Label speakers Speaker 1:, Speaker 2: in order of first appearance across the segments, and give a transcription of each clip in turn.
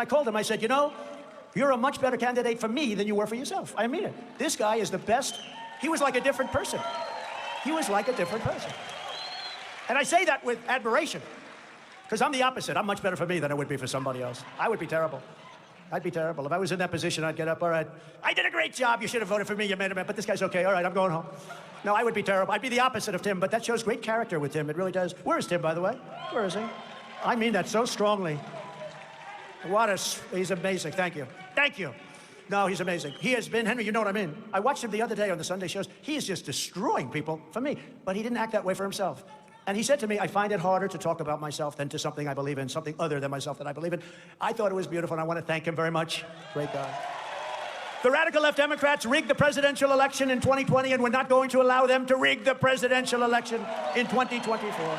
Speaker 1: And I called him, I said, you know, you're a much better candidate for me than you were for yourself. I mean it. This guy is the best. He was like a different person. He was like a different person. And I say that with admiration, because I'm the opposite. I'm much better for me than I would be for somebody else. I would be terrible. I'd be terrible. If I was in that position, I'd get up, all right, I did a great job. You should have voted for me. You made a man, but this guy's okay. All right, I'm going home. No, I would be terrible. I'd be the opposite of Tim, but that shows great character with Tim. It really does. Where is Tim, by the way? Where is he? I mean that so strongly. He's amazing. Thank you. Thank you. No, he's amazing. He has been, Henry, you know what I mean. I watched him the other day on the Sunday shows. He is just destroying people for me, but he didn't act that way for himself. And he said to me, I find it harder to talk about myself than to something I believe in, something other than myself that I believe in. I thought it was beautiful, and I want to thank him very much. Great guy. The radical left Democrats rigged the presidential election in 2020, and we're not going to allow them to rig the presidential election in 2024.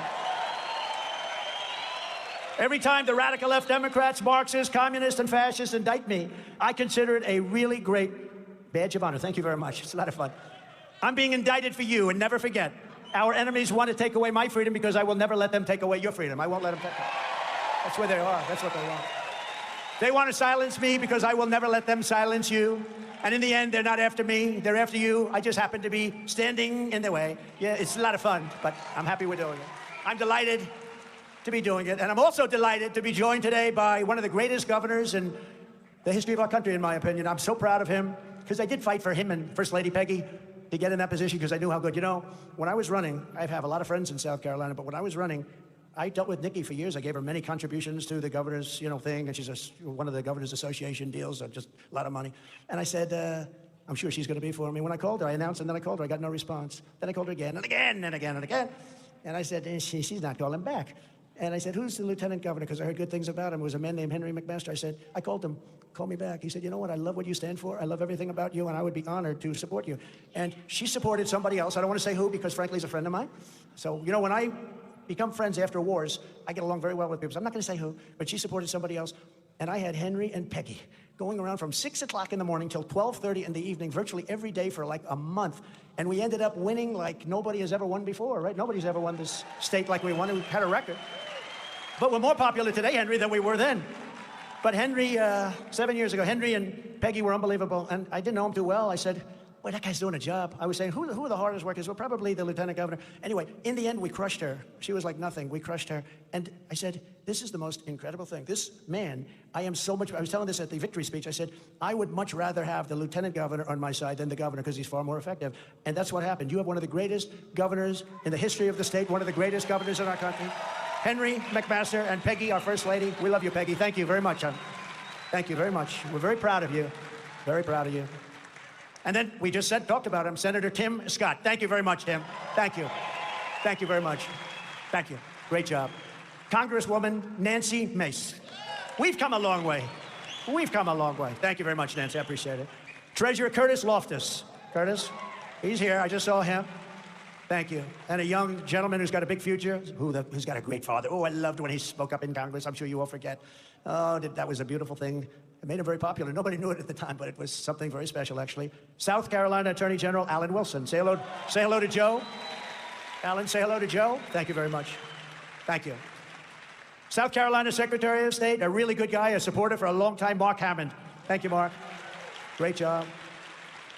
Speaker 1: Every time the radical left Democrats, Marxists, communists, and fascists indict me, I consider it a really great badge of honor. Thank you very much. It's a lot of fun. I'm being indicted for you, and never forget, our enemies want to take away my freedom because I will never let them take away your freedom. I won't let them take it. That's where they are. That's what they want. They want to silence me because I will never let them silence you. And in the end, they're not after me. They're after you. I just happen to be standing in their way. Yeah, it's a lot of fun, but I'm happy we're doing it. I'm delighted to be doing it. And I'm also delighted to be joined today by one of the greatest governors in the history of our country, in my opinion. I'm so proud of him, because I did fight for him and First Lady Peggy to get in that position, because I knew how good. You know, when I was running, I have a lot of friends in South Carolina, but when I was running, I dealt with Nikki for years. I gave her many contributions to the governor's, thing, and she's one of the governor's association deals, just a lot of money. And I said, I'm sure she's going to be for me. When I called her, I announced, and then I called her. I got no response. Then I called her again and again and again and again. And I said, she's not calling back. And I said, who's the lieutenant governor? Because I heard good things about him. It was a man named Henry McMaster. I said, I called him, call me back. He said, you know what? I love what you stand for. I love everything about you, and I would be honored to support you. And she supported somebody else. I don't want to say who, because frankly, he's a friend of mine. So, when I become friends after wars, I get along very well with people. So I'm not going to say who, but she supported somebody else. And I had Henry and Peggy going around from 6 o'clock in the morning till 12:30 in the evening, virtually every day for like a month. And we ended up winning like nobody has ever won before, right? Nobody's ever won this state like we won. We had a record. But we're more popular today, Henry, than we were then. But Henry, 7 years ago, Henry and Peggy were unbelievable. And I didn't know him too well. I said, boy, that guy's doing a job. I was saying, who are the hardest workers? Well, probably the lieutenant governor. Anyway, in the end, we crushed her. She was like nothing. We crushed her. And I said, this is the most incredible thing. This man, I was telling this at the victory speech. I said, I would much rather have the lieutenant governor on my side than the governor, because he's far more effective. And that's what happened. You have one of the greatest governors in the history of the state, one of the greatest governors in our country. Henry McMaster and Peggy, our First Lady. We love you, Peggy. Thank you very much, hon. Thank you very much. We're very proud of you. Very proud of you. And then we just talked about him, Senator Tim Scott. Thank you very much, Tim. Thank you. Thank you very much. Thank you. Great job. Congresswoman Nancy Mace. We've come a long way. We've come a long way. Thank you very much, Nancy. I appreciate it. Treasurer Curtis Loftus. Curtis, he's here. I just saw him. Thank you. And a young gentleman who's got a big future, who's got a great father. Oh, I loved when he spoke up in Congress. I'm sure you all forget. Oh, that was a beautiful thing. It made him very popular. Nobody knew it at the time, but it was something very special, actually. South Carolina Attorney General Alan Wilson. Say hello to Joe. Alan, say hello to Joe. Thank you very much. Thank you. South Carolina Secretary of State, a really good guy, a supporter for a long time, Mark Hammond. Thank you, Mark. Great job.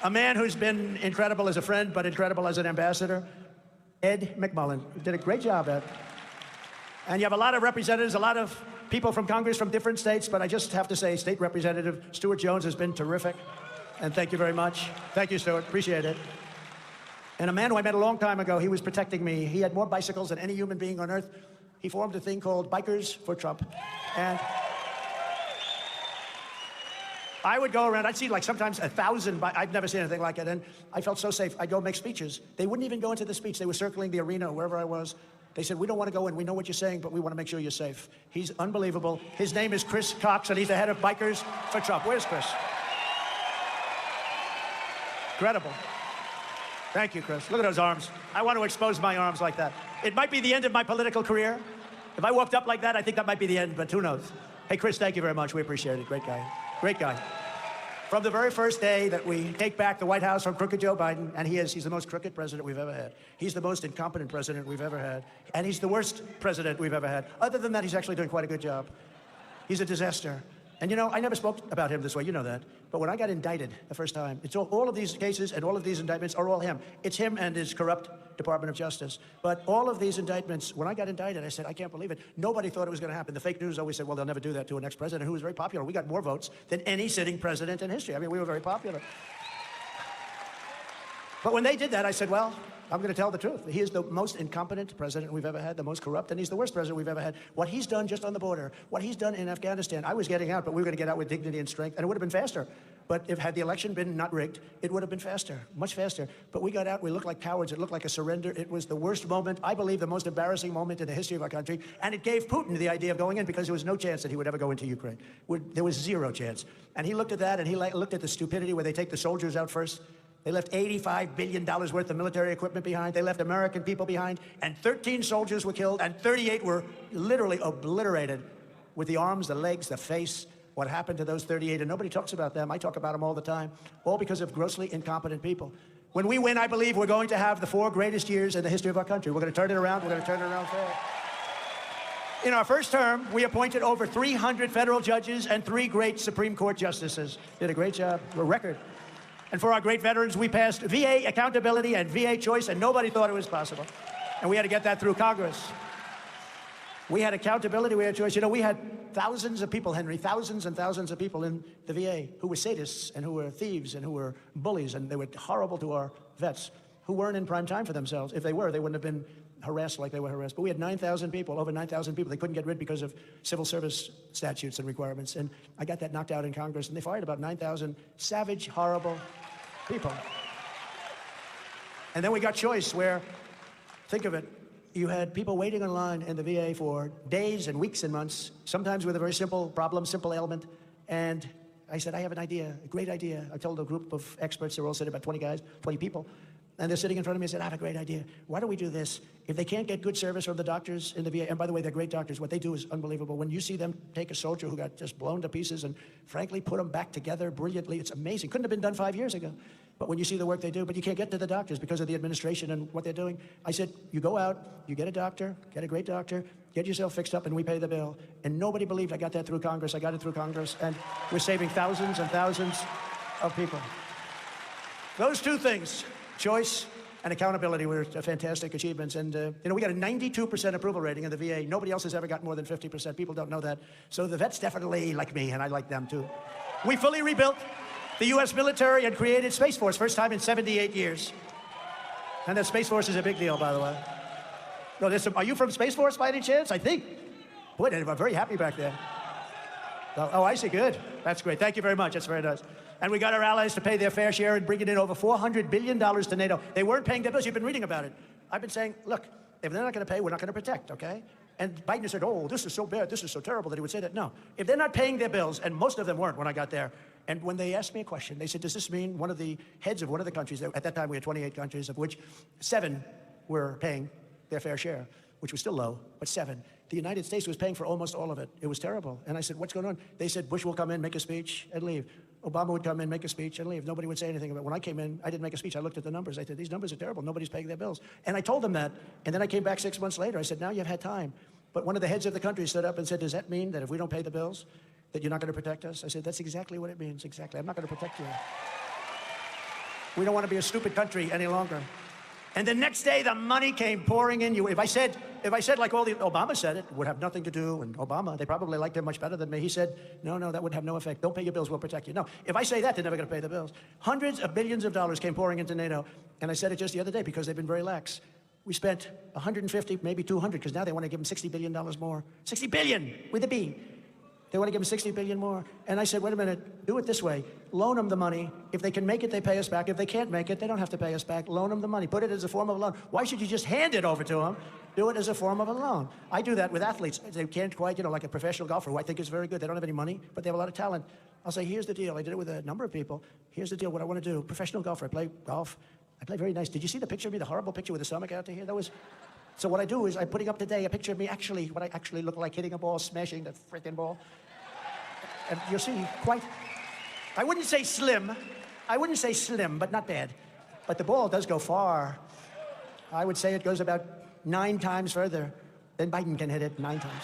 Speaker 1: A man who's been incredible as a friend, but incredible as an ambassador, Ed McMullen. You did a great job, Ed. And you have a lot of representatives, a lot of people from Congress from different states, but I just have to say, State Representative Stuart Jones has been terrific. And thank you very much. Thank you, Stuart. Appreciate it. And a man who I met a long time ago, he was protecting me. He had more bicycles than any human being on earth. He formed a thing called Bikers for Trump. And I would go around, I'd see like sometimes 1,000, I've never seen anything like it, and I felt so safe. I'd go make speeches. They wouldn't even go into the speech. They were circling the arena, wherever I was. They said, we don't want to go in. We know what you're saying, but we want to make sure you're safe. He's unbelievable. His name is Chris Cox, and he's the head of Bikers for Trump. Where's Chris? Incredible. Thank you, Chris. Look at those arms. I want to expose my arms like that. It might be the end of my political career. If I walked up like that, I think that might be the end, but who knows? Hey, Chris, thank you very much. We appreciate it. Great guy. Great guy. From the very first day that we take back the White House from crooked Joe Biden, and he's the most crooked president we've ever had. He's the most incompetent president we've ever had. And he's the worst president we've ever had. Other than that, he's actually doing quite a good job. He's a disaster. And you know, I never spoke about him this way, you know that. But when I got indicted the first time, it's all of these cases and all of these indictments are all him. It's him and his corrupt Department of Justice. But all of these indictments, when I got indicted, I said, I can't believe it. Nobody thought it was going to happen. The fake news always said, well, they'll never do that to an ex-president who was very popular. We got more votes than any sitting president in history. I mean, we were very popular. But when they did that, I said, well, I'm going to tell the truth. He is the most incompetent president we've ever had, the most corrupt, and he's the worst president we've ever had. What he's done just on the border, what he's done in Afghanistan, I was getting out, but we were going to get out with dignity and strength, and it would have been faster. But if had the election been not rigged, it would have been faster, much faster. But we got out, we looked like cowards, it looked like a surrender. It was the worst moment, I believe the most embarrassing moment in the history of our country, and it gave Putin the idea of going in because there was no chance that he would ever go into Ukraine. There was zero chance. And he looked at that, and he looked at the stupidity where they take the soldiers out first. They left $85 billion worth of military equipment behind. They left American people behind, and 13 soldiers were killed, and 38 were literally obliterated with the arms, the legs, the face. What happened to those 38? And nobody talks about them. I talk about them all the time, all because of grossly incompetent people. When we win, I believe we're going to have the 4 greatest years in the history of our country. We're going to turn it around. We're going to turn it around fast. In our first term, we appointed over 300 federal judges and 3 great Supreme Court justices. Did a great job, a record. And for our great veterans, we passed VA accountability and VA choice, and nobody thought it was possible. And we had to get that through Congress. We had accountability, we had choice. You know, we had thousands of people, Henry, thousands and thousands of people in the VA who were sadists and who were thieves and who were bullies, and they were horrible to our vets who weren't in prime time for themselves. If they were, they wouldn't have been harassed like they were harassed. But we had 9,000 people, over 9,000 people they couldn't get rid because of civil service statutes and requirements. And I got that knocked out in Congress, and they fired about 9,000 savage, horrible people. And then we got choice where, think of it, you had people waiting in line in the VA for days and weeks and months, sometimes with a very simple problem, simple ailment. And I said, I have an idea, a great idea. I told a group of experts, they were all sitting, about 20 guys, 20 people. And they're sitting in front of me and said, I have a great idea. Why don't we do this? If they can't get good service from the doctors in the VA, and by the way, they're great doctors, what they do is unbelievable. When you see them take a soldier who got just blown to pieces and frankly put them back together brilliantly, it's amazing. Couldn't have been done 5 years ago. But when you see the work they do, but you can't get to the doctors because of the administration and what they're doing. I said, you go out, you get a doctor, get a great doctor, get yourself fixed up, and we pay the bill. And nobody believed I got that through Congress. I got it through Congress, and we're saving thousands and thousands of people. Those 2 things, choice and accountability, were fantastic achievements. And you know, we got a 92% approval rating in the VA. Nobody else has ever got more than 50%. People don't know that. So the vets definitely like me, and I like them too. We fully rebuilt the U.S. military and created Space Force, first time in 78 years. And that Space Force is a big deal, by the way. No, are you from Space Force by any chance? I think. Boy, I'm very happy back there. Oh, I see, good. That's great. Thank you very much. That's very nice. And we got our allies to pay their fair share and bringing in over $400 billion to NATO. They weren't paying their bills. You've been reading about it. I've been saying, look, if they're not going to pay, we're not going to protect, okay? And Biden said, oh, this is so bad, this is so terrible that he would say that. No, if they're not paying their bills, and most of them weren't when I got there, and when they asked me a question, they said, does this mean one of the heads of one of the countries, at that time we had 28 countries, of which 7 were paying their fair share, which was still low, but 7. The United States was paying for almost all of it. It was terrible. And I said, what's going on? They said, Bush will come in, make a speech, and leave. Obama would come in, make a speech, and leave. Nobody would say anything about it. When I came in, I didn't make a speech. I looked at the numbers. I said, these numbers are terrible. Nobody's paying their bills. And I told them that. And then I came back 6 months later. I said, now you've had time. But one of the heads of the country stood up and said, does that mean that if we don't pay the bills, that you're not going to protect us? I said, that's exactly what it means, exactly. I'm not going to protect you. We don't want to be a stupid country any longer. And the next day, the money came pouring in. If I said like all the, Obama said it would have nothing to do, and Obama, they probably liked him much better than me. He said, no, that would have no effect. Don't pay your bills, we'll protect you. No, if I say that, they're never going to pay the bills. Hundreds of billions of dollars came pouring into NATO, and I said it just the other day because they've been very lax. We spent 150, maybe 200, because now they want to give them $60 billion more. 60 billion with a B. They want to give them 60 billion more. And I said, wait a minute, do it this way. Loan them the money. If they can make it, they pay us back. If they can't make it, they don't have to pay us back. Loan them the money. Put it as a form of a loan. Why should you just hand it over to them? Do it as a form of a loan. I do that with athletes. They can't quite, like a professional golfer who I think is very good. They don't have any money, but they have a lot of talent. I'll say, here's the deal. I did it with a number of people. Here's the deal, what I want to do. Professional golfer, I play golf. I play very nice. Did you see the picture of me, the horrible picture with the stomach out to here? That was... So what I do is I'm putting up today a picture of me actually, what I actually look like, hitting a ball, smashing the freaking ball. And you'll see quite, I wouldn't say slim, but not bad. But the ball does go far. I would say it goes about 9 times further than Biden can hit it, 9 times.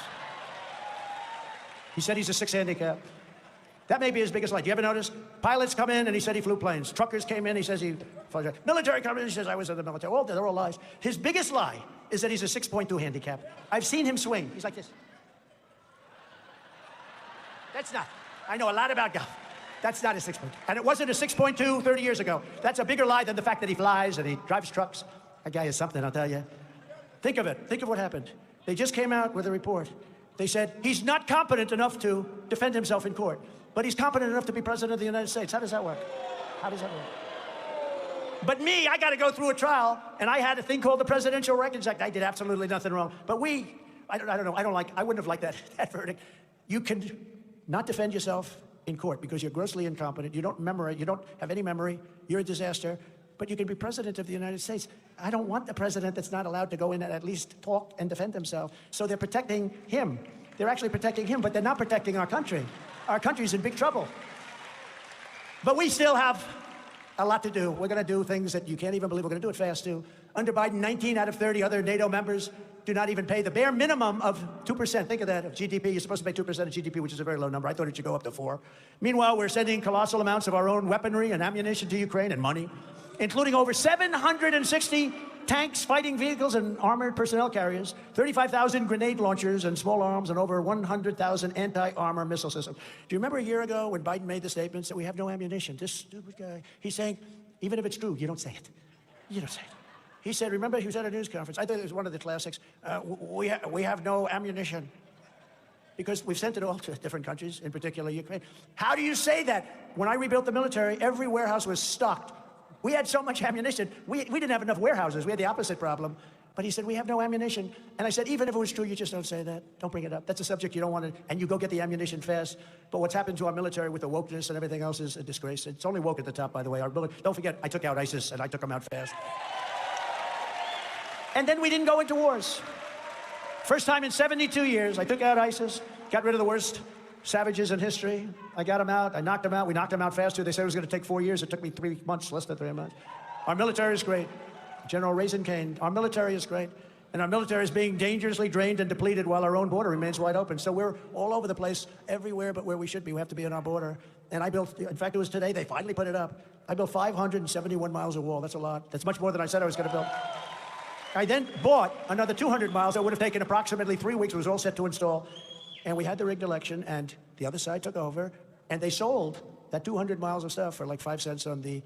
Speaker 1: He said he's a 6 handicap. That may be his biggest lie. Do you ever notice? Pilots come in and he said he flew planes. Truckers came in, he says he flew. Military come in, he says I was in the military. Well, they're all lies. His biggest lie is that he's a 6.2 handicap. I've seen him swing. He's like this. That's not. I know a lot about golf. That's not a 6.2. And it wasn't a 6.2 30 years ago. That's a bigger lie than the fact that he flies and he drives trucks. That guy is something, I'll tell you. Think of it. Think of what happened. They just came out with a report. They said he's not competent enough to defend himself in court, but he's competent enough to be president of the United States. How does that work? How does that work? But me, I got to go through a trial, and I had a thing called the Presidential Records Act. I did absolutely nothing wrong. But I don't know, I wouldn't have liked that verdict. You can not defend yourself in court because you're grossly incompetent. You don't memorize, you don't have any memory. You're a disaster. But you can be president of the United States. I don't want the president that's not allowed to go in and at least talk and defend himself. So they're protecting him. They're actually protecting him, but they're not protecting our country. Our country's in big trouble. But we still have a lot to do. We're going to do things that you can't even believe. We're going to do it fast, too. Under Biden, 19 out of 30 other NATO members do not even pay the bare minimum of 2%. Think of that, of GDP. You're supposed to pay 2% of GDP, which is a very low number. I thought it should go up to 4%. Meanwhile, we're sending colossal amounts of our own weaponry and ammunition to Ukraine and money, including over 760 tanks, fighting vehicles, and armored personnel carriers, 35,000 grenade launchers and small arms, and over 100,000 anti-armor missile systems. Do you remember a year ago when Biden made the statements that we have no ammunition? This stupid guy, he's saying, even if it's true, you don't say it. You don't say it. He said, remember, he was at a news conference. I thought it was one of the classics. We have no ammunition because we've sent it all to different countries, in particular Ukraine. How do you say that? When I rebuilt the military, every warehouse was stocked. We had so much ammunition. We didn't have enough warehouses. We had the opposite problem. But he said, we have no ammunition. And I said, even if it was true, you just don't say that. Don't bring it up. That's a subject you don't want to, and you go get the ammunition fast. But what's happened to our military with the wokeness and everything else is a disgrace. It's only woke at the top, by the way. Don't forget, I took out ISIS, and I took them out fast. And then we didn't go into wars. First time in 72 years, I took out ISIS, got rid of the worst savages in history. I got them out. I knocked them out. We knocked them out faster. They said it was going to take 4 years. It took me 3 months, less than 3 months. Our military is great. General Raisin Kane. Our military is great. And our military is being dangerously drained and depleted while our own border remains wide open. So we're all over the place, everywhere but where we should be. We have to be on our border. And I built, in fact, it was today, they finally put it up. I built 571 miles of wall. That's a lot. That's much more than I said I was going to build. I then bought another 200 miles. That would have taken approximately 3 weeks. It was all set to install. And we had the rigged election, and the other side took over, and they sold that 200 miles of stuff for like 5 cents on the,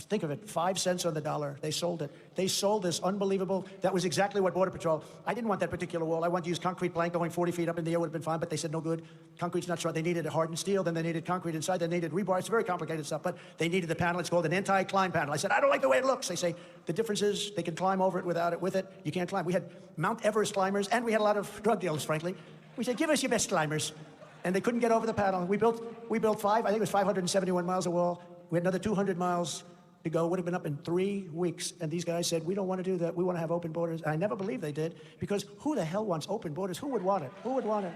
Speaker 1: think of it, 5 cents on the dollar. They sold it. They sold this unbelievable, that was exactly what Border Patrol, I didn't want that particular wall. I wanted to use concrete plank going 40 feet up in the air would have been fine, but they said no good. Concrete's not strong. They needed a hardened steel, then they needed concrete inside, they needed rebar. It's very complicated stuff, but they needed the panel. It's called an anti-climb panel. I said, I don't like the way it looks. They say, the difference is they can climb over it without it. With it, you can't climb. We had Mount Everest climbers, and we had a lot of drug dealers, frankly. We said, give us your best climbers. And they couldn't get over the panel. We built I think it was 571 miles of wall. We had another 200 miles to go. Would have been up in 3 weeks. And these guys said, we don't want to do that. We want to have open borders. And I never believed they did, because who the hell wants open borders? Who would want it? Who would want it?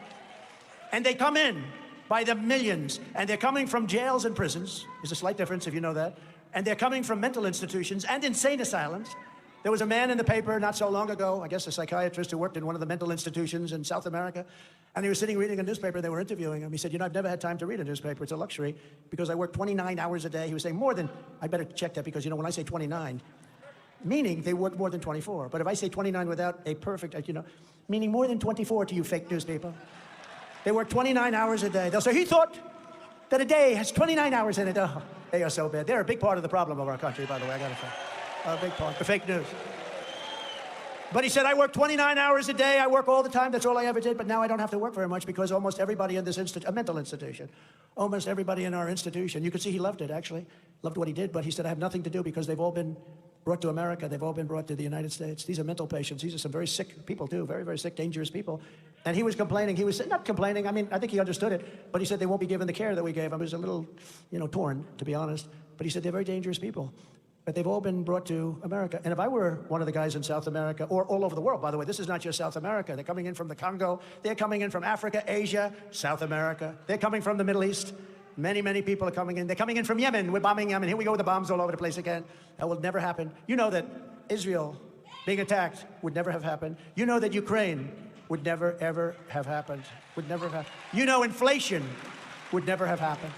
Speaker 1: And they come in by the millions. And they're coming from jails and prisons. There's a slight difference if you know that. And they're coming from mental institutions and insane asylums. There was a man in the paper not so long ago, I guess a psychiatrist who worked in one of the mental institutions in South America, and he was sitting reading a newspaper. They were interviewing him. He said, you know, I've never had time to read a newspaper. It's a luxury because I work 29 hours a day. He was saying more than, I better check that because, you know, when I say 29, meaning they work more than 24. But if I say 29 without a perfect, you know, meaning more than 24 to you fake news people. They work 29 hours a day. They'll say, he thought that a day has 29 hours in it. Oh, they are so bad. They're a big part of the problem of our country, by the way, I gotta say. A big part, the fake news. But he said, I work 29 hours a day. I work all the time. That's all I ever did. But now I don't have to work very much because almost everybody in this a mental institution, almost everybody in our institution, you could see he loved it, actually. Loved what he did. But he said, I have nothing to do because they've all been brought to America. They've all been brought to the United States. These are mental patients. These are some very sick people, too. Very, very sick, dangerous people. And he was complaining. He was not complaining. I mean, I think he understood it. But he said they won't be given the care that we gave him. He was a little, you know, torn, to be honest. But he said they're very dangerous people. But they've all been brought to America. And if I were one of the guys in South America, or all over the world, by the way, this is not just South America. They're coming in from the Congo. They're coming in from Africa, Asia, South America. They're coming from the Middle East. Many, many people are coming in. They're coming in from Yemen. We're bombing Yemen. Here we go with the bombs all over the place again. That will never happen. You know that Israel being attacked would never have happened. You know that Ukraine would never, ever have happened. Would never have happened. You know inflation would never have happened.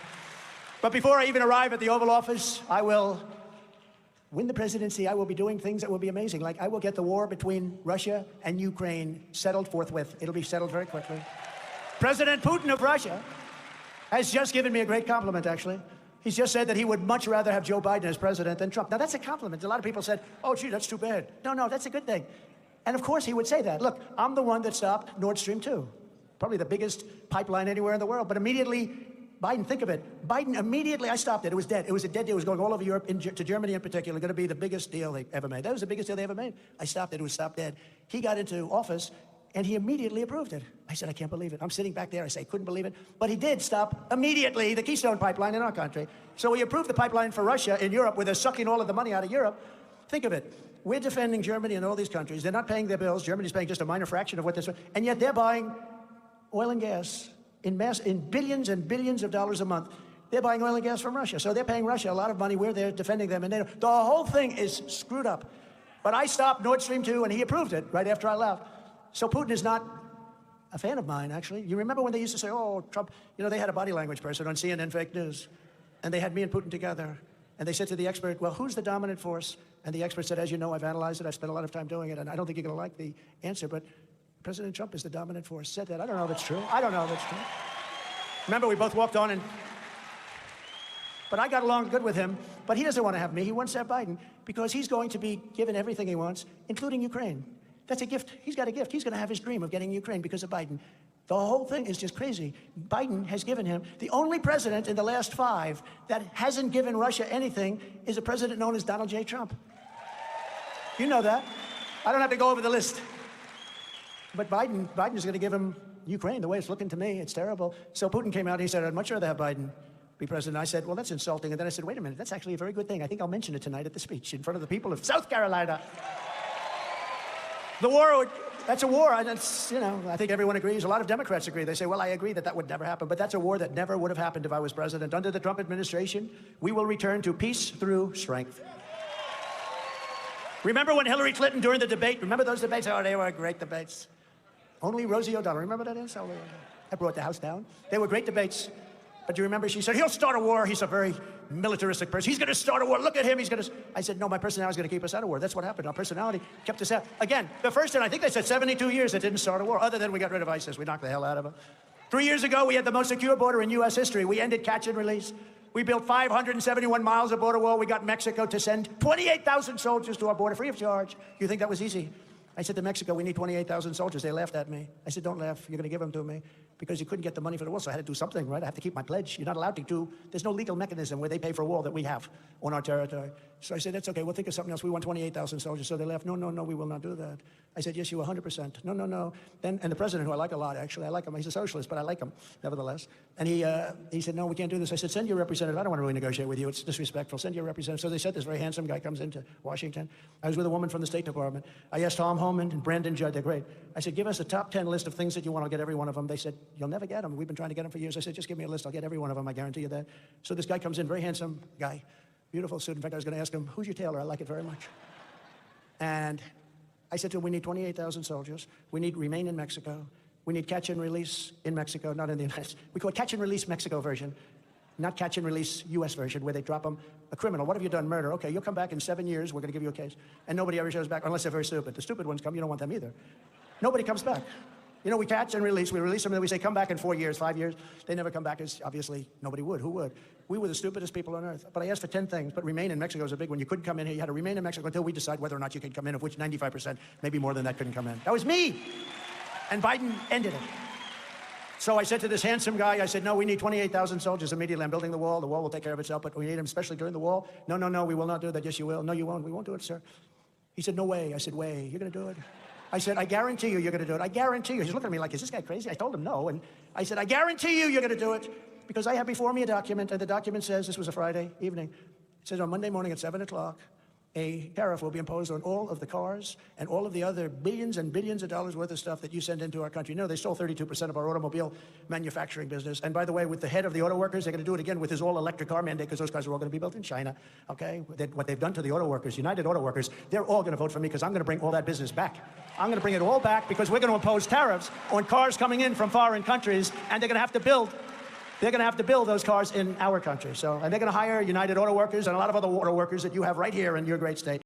Speaker 1: But before I even arrive at the Oval Office, I will win the presidency. I will be doing things that will be amazing. Like, I will get the war between Russia and Ukraine settled forthwith. It'll be settled very quickly. President Putin of Russia has just given me a great compliment, actually. He's just said that he would much rather have Joe Biden as president than Trump. Now, that's a compliment. A lot of people said, oh, gee, that's too bad. No, that's a good thing. And of course, he would say that. Look, I'm the one that stopped Nord Stream 2, probably the biggest pipeline anywhere in the world. But immediately, Biden, think of it. Biden, immediately, I stopped it. It was dead. It was a dead deal. It was going all over Europe, to Germany in particular, going to be the biggest deal they ever made. That was the biggest deal they ever made. I stopped it. It was stopped dead. He got into office, and he immediately approved it. I said, I can't believe it. I'm sitting back there. I say, couldn't believe it. But he did stop immediately the Keystone Pipeline in our country. So he approved the pipeline for Russia in Europe, where they're sucking all of the money out of Europe. Think of it. We're defending Germany and all these countries. They're not paying their bills. Germany's paying just a minor fraction of what they're... And yet they're buying oil and gas in billions and billions of dollars a month. They're buying oil and gas from Russia. So they're paying Russia a lot of money. We're there defending them. And the whole thing is screwed up. But I stopped Nord Stream 2, and he approved it right after I left. So Putin is not a fan of mine, actually. You remember when they used to say, oh, Trump, you know, they had a body language person on CNN Fake News, and they had me and Putin together, and they said to the expert, well, who's the dominant force? And the expert said, as you know, I've analyzed it, I spent a lot of time doing it, and I don't think you're gonna like the answer, but President Trump is the dominant force. Said that. I don't know if it's true. I don't know if it's true. Remember, we both walked on, but I got along good with him, but he doesn't want to have me. He wants to have Biden, because he's going to be given everything he wants, including Ukraine. That's a gift. He's got a gift. He's going to have his dream of getting Ukraine because of Biden. The whole thing is just crazy. Biden has given him, the only president in the last 5 that hasn't given Russia anything is a president known as Donald J. Trump. You know that. I don't have to go over the list. But Biden's going to give him Ukraine, the way it's looking to me. It's terrible. So Putin came out and he said, I'd much rather have Biden be president. I said, well, that's insulting. And then I said, wait a minute, that's actually a very good thing. I think I'll mention it tonight at the speech in front of the people of South Carolina. The war, that's a war, and it's, you know, I think everyone agrees. A lot of Democrats agree. They say, well, I agree that that would never happen, but that's a war that never would have happened if I was president. Under the Trump administration, we will return to peace through strength. Remember when Hillary Clinton, during the debate, remember those debates? Oh, they were great debates. Only Rosie O'Donnell, remember that is? I brought the house down. They were great debates. But you remember she said, he'll start a war. He's a very militaristic person. He's going to start a war. Look at him. He's going to... I said, no, my personality is going to keep us out of war. That's what happened. Our personality kept us out. Again, the first time, I think they said 72 years it didn't start a war, other than we got rid of ISIS. We knocked the hell out of them. 3 years ago, we had the most secure border in U.S. history. We ended catch and release. We built 571 miles of border wall. We got Mexico to send 28,000 soldiers to our border free of charge. You think that was easy? I said to Mexico, we need 28,000 soldiers. They laughed at me. I said, don't laugh. You're going to give them to me. Because you couldn't get the money for the wall, so I had to do something, right? I have to keep my pledge. You're not allowed to do... There's no legal mechanism where they pay for a wall that we have on our territory. So I said, that's okay. We'll think of something else. We want 28,000 soldiers. So they laughed. No, we will not do that. I said, yes, you 100%. No. Then, and the president, who I like a lot, actually, I like him. He's a socialist, but I like him, nevertheless. And he said, no, we can't do this. I said, send your representative. I don't want to really negotiate with you. It's disrespectful. Send your representative. So they said, this very handsome guy comes into Washington. I was with a woman from the State Department. I asked Tom Homan and Brandon Judd. They're great. I said, give us a top 10 list of things that you want. I'll get every one of them. They said, you'll never get them. We've been trying to get them for years. I said, just give me a list. I'll get every one of them. I guarantee you that. So this guy comes in, very handsome guy, beautiful suit. In fact, I was going to ask him, who's your tailor? I like it very much. And I said to him, we need 28,000 soldiers. We need remain in Mexico. We need catch and release in Mexico, not in the United States. We call it catch and release Mexico version, not catch and release U.S. version, where they drop them. A criminal, what have you done? Murder. Okay, you'll come back in 7 years. We're going to give you a case. And nobody ever shows back, unless they're very stupid. The stupid ones come. You don't want them either. Nobody comes back. You know, we catch and release. We release them, and then we say, come back in 4 years, 5 years. They never come back, as obviously nobody would. Who would? We were the stupidest people on earth. But I asked for 10 things, but remain in Mexico is a big one. You couldn't come in here. You had to remain in Mexico until we decide whether or not you could come in, of which 95%, maybe more than that, couldn't come in. That was me. And Biden ended it. So I said to this handsome guy, I said, no, we need 28,000 soldiers immediately. I'm building the wall. The wall will take care of itself, but we need them especially during the wall. No, we will not do that. Yes, you will. No, you won't. We won't do it, sir. He said, no way. I said, way. You're going to do it? I said, I guarantee you, you're going to do it. I guarantee you. He's looking at me like, is this guy crazy? I told him no. And I said, I guarantee you, you're going to do it. Because I have before me a document, and the document says, this was a Friday evening, it says on Monday morning at 7 o'clock, a tariff will be imposed on all of the cars and all of the other billions and billions of dollars worth of stuff that you send into our country. No, they stole 32% of our automobile manufacturing business. And by the way, with the head of the auto workers, they're going to do it again with his all-electric car mandate, because those cars are all going to be built in China, okay? What they've done to the auto workers, United Auto Workers, they're all going to vote for me, because I'm going to bring all that business back. I'm going to bring it all back, because we're going to impose tariffs on cars coming in from foreign countries, and they're going to have to build they're going to have to build those cars in our country. So, and they're going to hire United Auto Workers and a lot of other auto workers that you have right here in your great state.